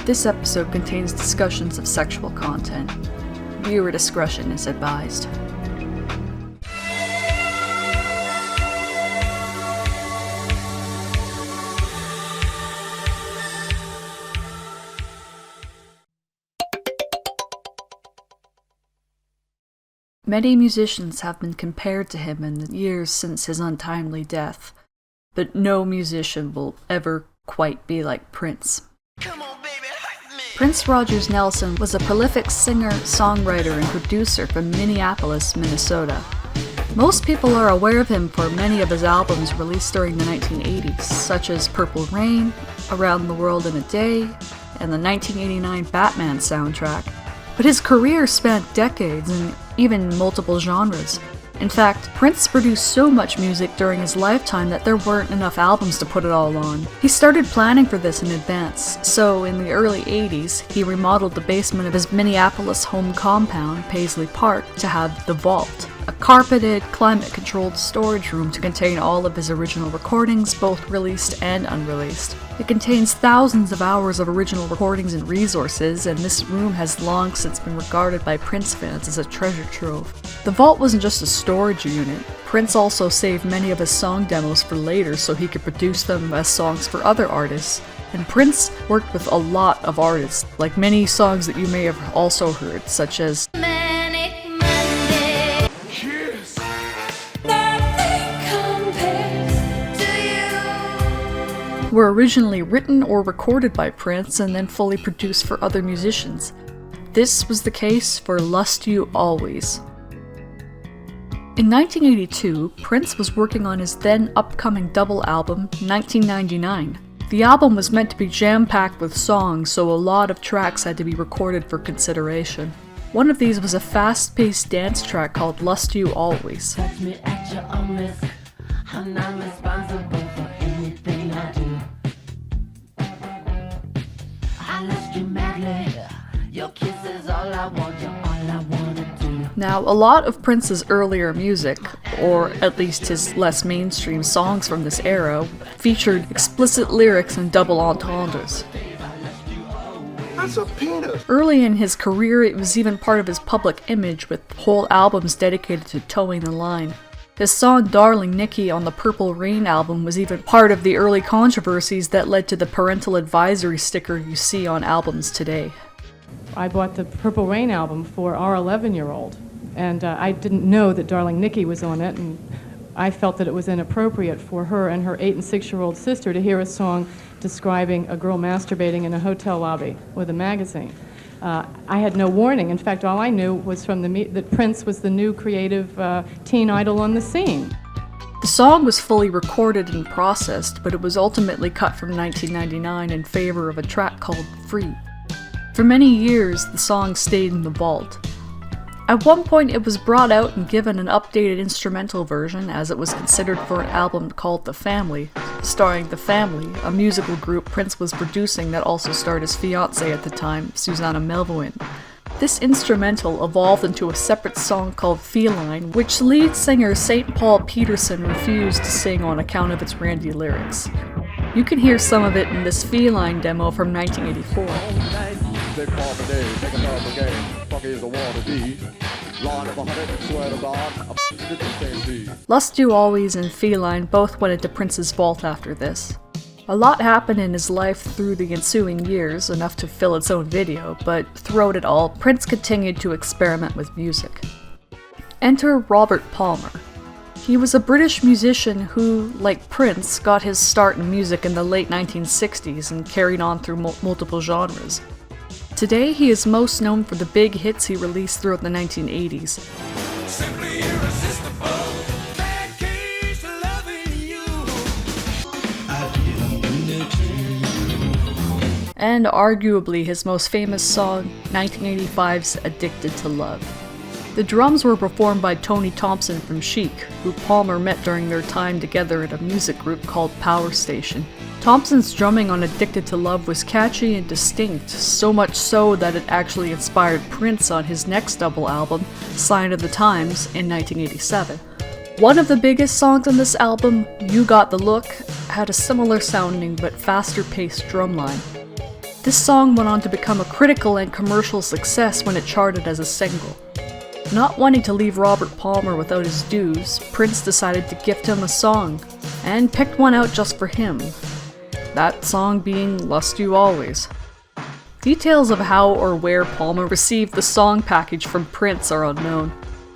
This episode contains discussions of sexual content. Viewer discretion is advised. Many musicians have been compared to him in the years since his untimely death, but no musician will ever quite be like Prince. Come on, baby, hype me. Prince Rogers Nelson was a prolific singer, songwriter, and producer from Minneapolis, Minnesota. Most people are aware of him for many of his albums released during the 1980s, such as Purple Rain, Around the World in a Day, and the 1989 Batman soundtrack. But his career spanned decades and even multiple genres. In fact, Prince produced so much music during his lifetime that there weren't enough albums to put it all on. He started planning for this in advance, so in the early 80s, he remodeled the basement of his Minneapolis home compound, Paisley Park, to have the Vault, a carpeted, climate-controlled storage room to contain all of his original recordings, both released and unreleased. It contains thousands of hours of original recordings and resources, and this room has long since been regarded by Prince fans as a treasure trove. The Vault wasn't just a storage unit. Prince also saved many of his song demos for later so he could produce them as songs for other artists. And Prince worked with a lot of artists, like many songs that you may have also heard, such as were originally written or recorded by Prince and then fully produced for other musicians. This was the case for Lust You Always. In 1982, Prince was working on his then upcoming double album, 1999. The album was meant to be jam-packed with songs, so a lot of tracks had to be recorded for consideration. One of these was a fast-paced dance track called Lust You Always. Touch me at your own risk. I'm not responsible for anything I do. I lust you madly. Your kiss is all I want, you're all I wanna do. Now, a lot of Prince's earlier music, or at least his less mainstream songs from this era, featured explicit lyrics and double entendres. That's a penis. Early in his career, it was even part of his public image, with whole albums dedicated to towing the line. His song Darling Nikki on the Purple Rain album was even part of the early controversies that led to the parental advisory sticker you see on albums today. I bought the Purple Rain album for our 11-year-old, and I didn't know that Darling Nikki was on it, and I felt that it was inappropriate for her and her 8- and 6-year-old sister to hear a song describing a girl masturbating in a hotel lobby with a magazine. I had no warning. In fact, all I knew was from that Prince was the new creative teen idol on the scene. The song was fully recorded and processed, but it was ultimately cut from 1999 in favor of a track called Free. For many years, the song stayed in the vault. At one point, it was brought out and given an updated instrumental version, as it was considered for an album called The Family, starring The Family, a musical group Prince was producing that also starred his fiancée at the time, Susanna Melvoin. This instrumental evolved into a separate song called Feline, which lead singer St. Paul Peterson refused to sing on account of its randy lyrics. You can hear some of it in this Feline demo from 1984. Lust You Always and Feline both went into Prince's vault after this. A lot happened in his life through the ensuing years, enough to fill its own video, but throughout it all, Prince continued to experiment with music. Enter Robert Palmer. He was a British musician who, like Prince, got his start in music in the late 1960s and carried on through multiple genres. Today, he is most known for the big hits he released throughout the 1980s. Simply irresistible. Bad keys to loving you. And arguably his most famous song, 1985's Addicted to Love. The drums were performed by Tony Thompson from Chic, who Palmer met during their time together in a music group called Power Station. Thompson's drumming on Addicted to Love was catchy and distinct, so much so that it actually inspired Prince on his next double album, Sign of the Times, in 1987. One of the biggest songs on this album, You Got the Look, had a similar sounding but faster paced drumline. This song went on to become a critical and commercial success when it charted as a single. Not wanting to leave Robert Palmer without his dues, Prince decided to gift him a song, and picked one out just for him. That song being Lust You Always. Details of how or where Palmer received the song package from Prince are unknown.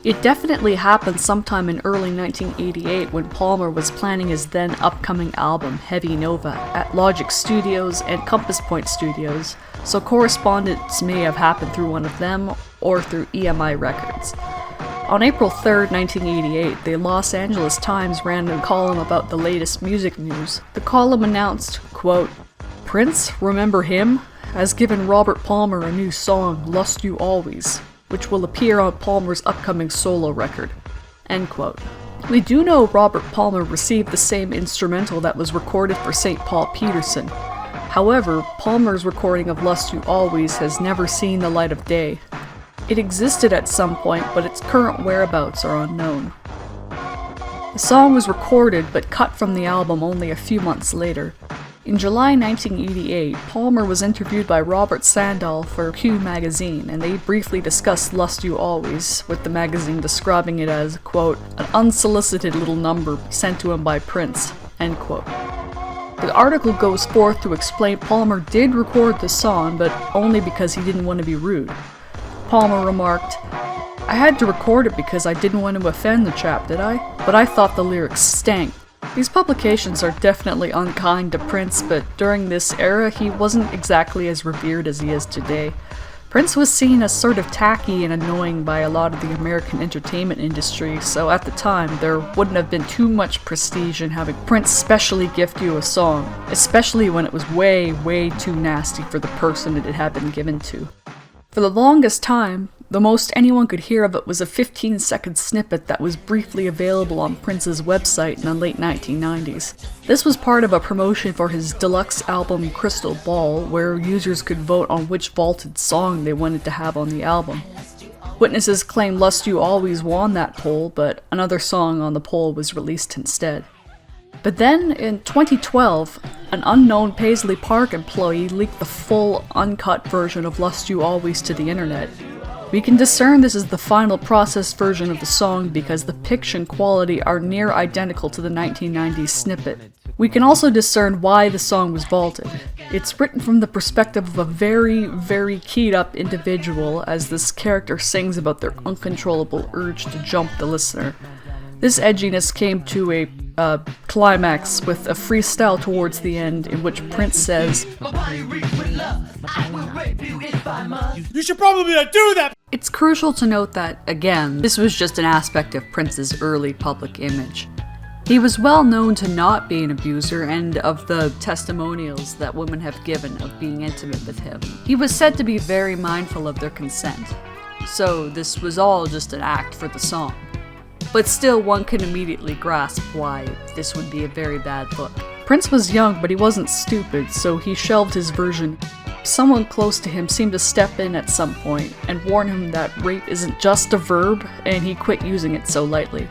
It definitely happened sometime in early 1988 when Palmer was planning his then upcoming album, Heavy Nova, at Logic Studios and Compass Point Studios, so correspondence may have happened through one of them or through EMI Records. On April 3rd, 1988, the Los Angeles Times ran a column about the latest music news. The column announced, quote, "Prince, remember him? Has given Robert Palmer a new song, Lust You Always, which will appear on Palmer's upcoming solo record." End quote. We do know Robert Palmer received the same instrumental that was recorded for St. Paul Peterson. However, Palmer's recording of Lust You Always has never seen the light of day. It existed at some point, but its current whereabouts are unknown. The song was recorded but cut from the album only a few months later. In July 1988, Palmer was interviewed by Robert Sandall for Q magazine, and they briefly discussed Lust You Always, with the magazine describing it as, quote, "an unsolicited little number sent to him by Prince," end quote. The article goes forth to explain Palmer did record the song, but only because he didn't want to be rude. Palmer remarked, "I had to record it because I didn't want to offend the chap, did I? But I thought the lyrics stank." These publications are definitely unkind to Prince, but during this era he wasn't exactly as revered as he is today. Prince was seen as sort of tacky and annoying by a lot of the American entertainment industry, so at the time there wouldn't have been too much prestige in having Prince specially gift you a song, especially when it was way, way too nasty for the person it had been given to. For the longest time, the most anyone could hear of it was a 15-second snippet that was briefly available on Prince's website in the late 1990s. This was part of a promotion for his deluxe album Crystal Ball, where users could vote on which vaulted song they wanted to have on the album. Witnesses claim Lust You Always won that poll, but another song on the poll was released instead. But then, in 2012, an unknown Paisley Park employee leaked the full, uncut version of Lust You Always to the internet. We can discern this is the final processed version of the song because the pitch and quality are near identical to the 1990s snippet. We can also discern why the song was vaulted. It's written from the perspective of a very, very keyed up individual as this character sings about their uncontrollable urge to jump the listener. This edginess came to a climax with a freestyle towards the end in which Prince says, "You should probably not do that!" It's crucial to note that, again, this was just an aspect of Prince's early public image. He was well known to not be an abuser, and of the testimonials that women have given of being intimate with him, he was said to be very mindful of their consent. So this was all just an act for the song. But still, one can immediately grasp why this would be a very bad look. Prince was young, but he wasn't stupid, so he shelved his version. Someone close to him seemed to step in at some point and warn him that rape isn't just a verb, and he quit using it so lightly.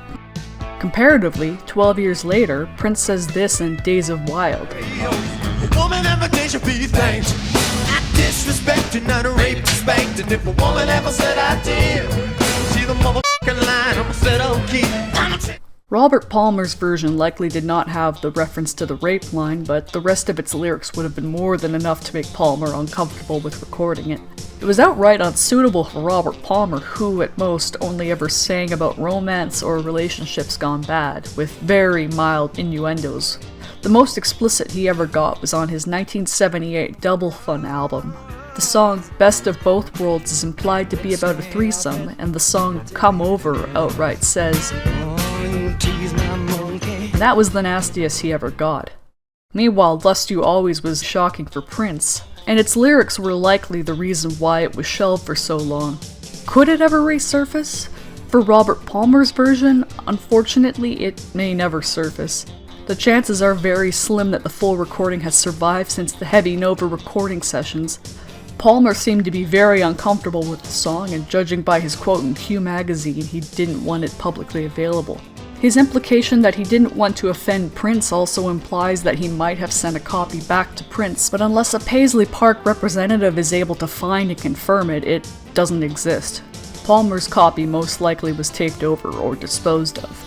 Comparatively, 12 years later, Prince says this in Days of Wild. A woman ever did should be thanked. I disrespected, not raped, spanked. And if a woman ever said I did, see the motherfucking line, I'ma set okay. Robert Palmer's version likely did not have the reference to the rape line, but the rest of its lyrics would have been more than enough to make Palmer uncomfortable with recording it. It was outright unsuitable for Robert Palmer, who at most only ever sang about romance or relationships gone bad, with very mild innuendos. The most explicit he ever got was on his 1978 Double Fun album. The song Best of Both Worlds is implied to be about a threesome, and the song Come Over outright says, and that was the nastiest he ever got. Meanwhile, Lust You Always was shocking for Prince, and its lyrics were likely the reason why it was shelved for so long. Could it ever resurface? For Robert Palmer's version, unfortunately, it may never surface. The chances are very slim that the full recording has survived since the Heavy Nova recording sessions. Palmer seemed to be very uncomfortable with the song, and judging by his quote in Q magazine, he didn't want it publicly available. His implication that he didn't want to offend Prince also implies that he might have sent a copy back to Prince, but unless a Paisley Park representative is able to find and confirm it, it doesn't exist. Palmer's copy most likely was taped over or disposed of.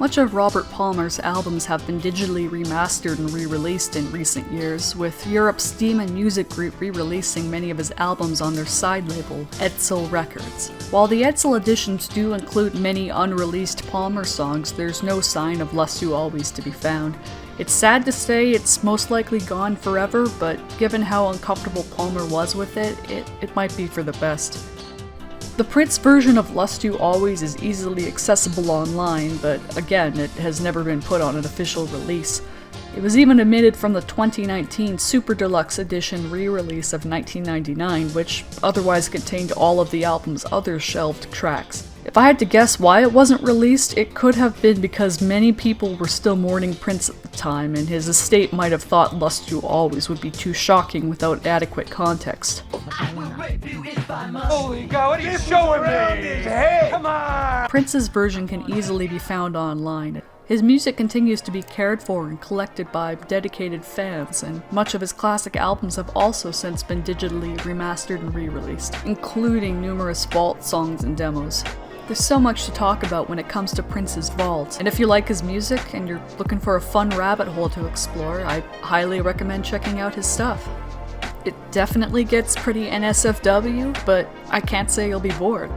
Much of Robert Palmer's albums have been digitally remastered and re-released in recent years, with Europe's Demon Music Group re-releasing many of his albums on their side label, Edsel Records. While the Edsel editions do include many unreleased Palmer songs, there's no sign of Lust You Always to be found. It's sad to say it's most likely gone forever, but given how uncomfortable Palmer was with it might be for the best. The Prince version of Lust You Always is easily accessible online, but again, it has never been put on an official release. It was even omitted from the 2019 Super Deluxe Edition re-release of 1999, which otherwise contained all of the album's other shelved tracks. If I had to guess why it wasn't released, it could have been because many people were still mourning Prince at the time, and his estate might have thought Lust You Always would be too shocking without adequate context. Holy God, what are you showing me? Hey, come on! Prince's version can easily be found online. His music continues to be cared for and collected by dedicated fans, and much of his classic albums have also since been digitally remastered and re-released, including numerous vault songs and demos. There's so much to talk about when it comes to Prince's vault, and if you like his music and you're looking for a fun rabbit hole to explore, I highly recommend checking out his stuff. It definitely gets pretty NSFW, but I can't say you'll be bored.